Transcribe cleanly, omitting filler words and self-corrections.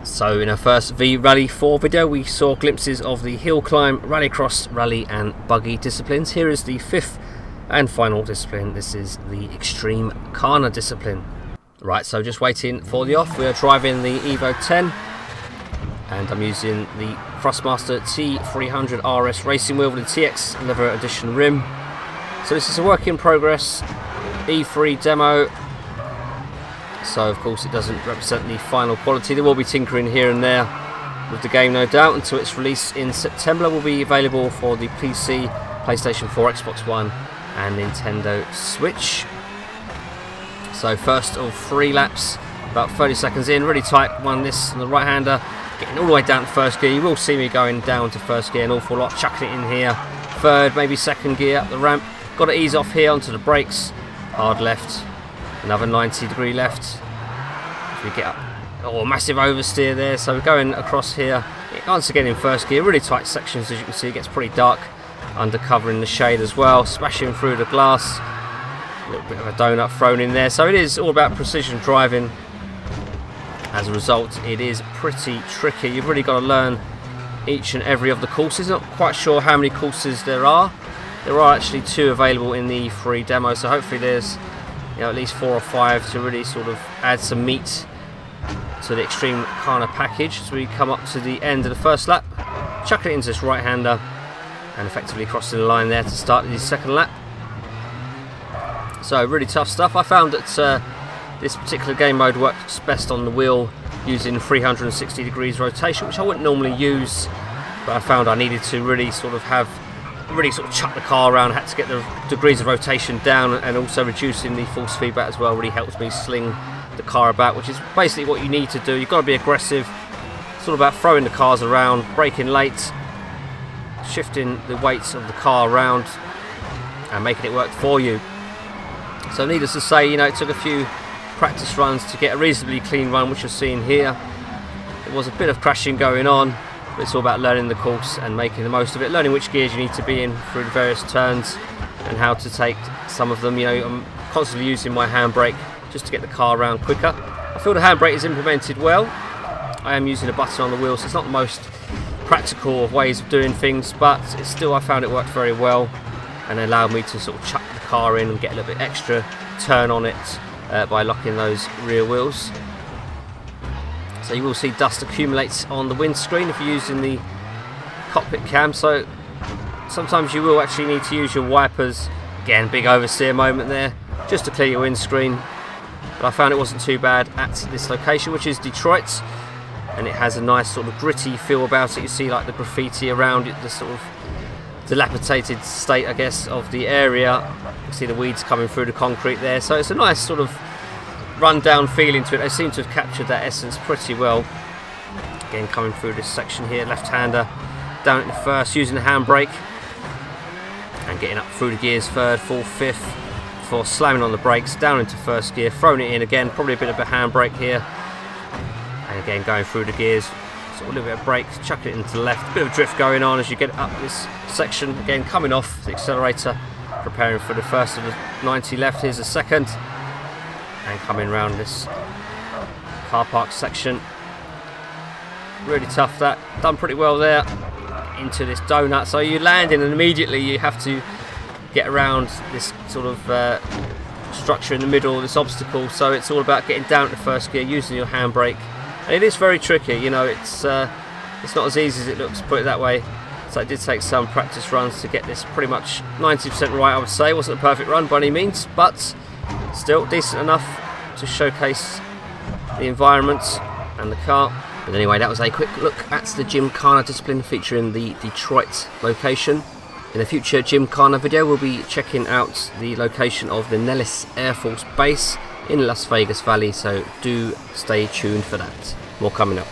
So in our first V-Rally 4 video we saw glimpses of the hill climb, rallycross, rally and buggy disciplines. Here is the fifth and final discipline. This is the Extreme-Khana discipline. Right, so just waiting for the off. We are driving the Evo 10 and I'm using the Thrustmaster T300 RS racing wheel with the TX leather edition rim. So this is a work in progress E3 demo. So of course it doesn't represent the final quality. There will be tinkering here and there with the game, no doubt, until its release in September. Will be available for the PC, PlayStation 4, Xbox One and Nintendo Switch. So first of 3 laps, about 30 seconds in, really tight one this on the right hander, getting all the way down to first gear. You will see me going down to first gear an awful lot, chucking it in here, third, maybe second gear up the ramp. Got to ease off here onto the brakes, hard left, another 90-degree left. We get up, oh, massive oversteer there. So we're going across here once again in first gear, really tight sections as you can see. It gets pretty dark under cover in the shade as well, smashing through the glass, a little bit of a donut thrown in there. So it is all about precision driving. As a result, it is pretty tricky. You've really got to learn each and every of the courses. Not quite sure how many courses there are. There are actually 2 available in the free demo, so hopefully there's at least 4 or 5 to really sort of add some meat to the Extreme-Khana package. As we come up to the end of the first lap, chucking it into this right hander and effectively crossing the line there to start the second lap. So really tough stuff. I found that this particular game mode works best on the wheel using 360 degrees rotation, which I wouldn't normally use, but I found I needed to really sort of chuck the car around. I had to get the degrees of rotation down, and also reducing the force feedback as well really helps me sling the car about, which is basically what you need to do. You've got to be aggressive. It's all about throwing the cars around, braking late, shifting the weights of the car around and making it work for you. So needless to say, it took a few practice runs to get a reasonably clean run, which you're seeing here. There was a bit of crashing going on, but it's all about learning the course and making the most of it, learning which gears you need to be in through the various turns and how to take some of them. I'm constantly using my handbrake just to get the car around quicker. I feel the handbrake is implemented well. I am using a button on the wheel, so it's not the most practical of ways of doing things, but it's still, I found it worked very well and allowed me to sort of chuck the car in and get a little bit extra turn on it by locking those rear wheels. So you will see dust accumulates on the windscreen if you're using the cockpit cam, so sometimes you will actually need to use your wipers. Again, big oversteer moment there, just to clear your windscreen. But I found it wasn't too bad at this location, which is Detroit, and it has a nice sort of gritty feel about it. You see like the graffiti around it, the sort of dilapidated state, I guess, of the area. You see the weeds coming through the concrete there, so it's a nice sort of run-down feeling to it. They seem to have captured that essence pretty well. Again, coming through this section here, left-hander down into first, using the handbrake and getting up through the gears, third, fourth, fifth, before slamming on the brakes, down into first gear, throwing it in again, probably a bit of a handbrake here, and again going through the gears, so a little bit of brakes, chucking it into the left, a bit of drift going on as you get up this section, again coming off the accelerator, preparing for the first of the 90 left. Here's the second, and coming around this car park section. Really tough, that done pretty well there into this donut. So you land in and immediately you have to get around this sort of structure in the middle, this obstacle. So it's all about getting down to first gear, using your handbrake, and it is very tricky. It's not as easy as it looks, put it that way. So it did take some practice runs to get this pretty much 90% right, I would say. It wasn't a perfect run by any means, but still decent enough to showcase the environment and the car. But anyway, that was a quick look at the Gymkhana discipline featuring the Detroit location. In a future Gymkhana video, we'll be checking out the location of the Nellis Air Force Base in Las Vegas Valley, so do stay tuned for that. More coming up.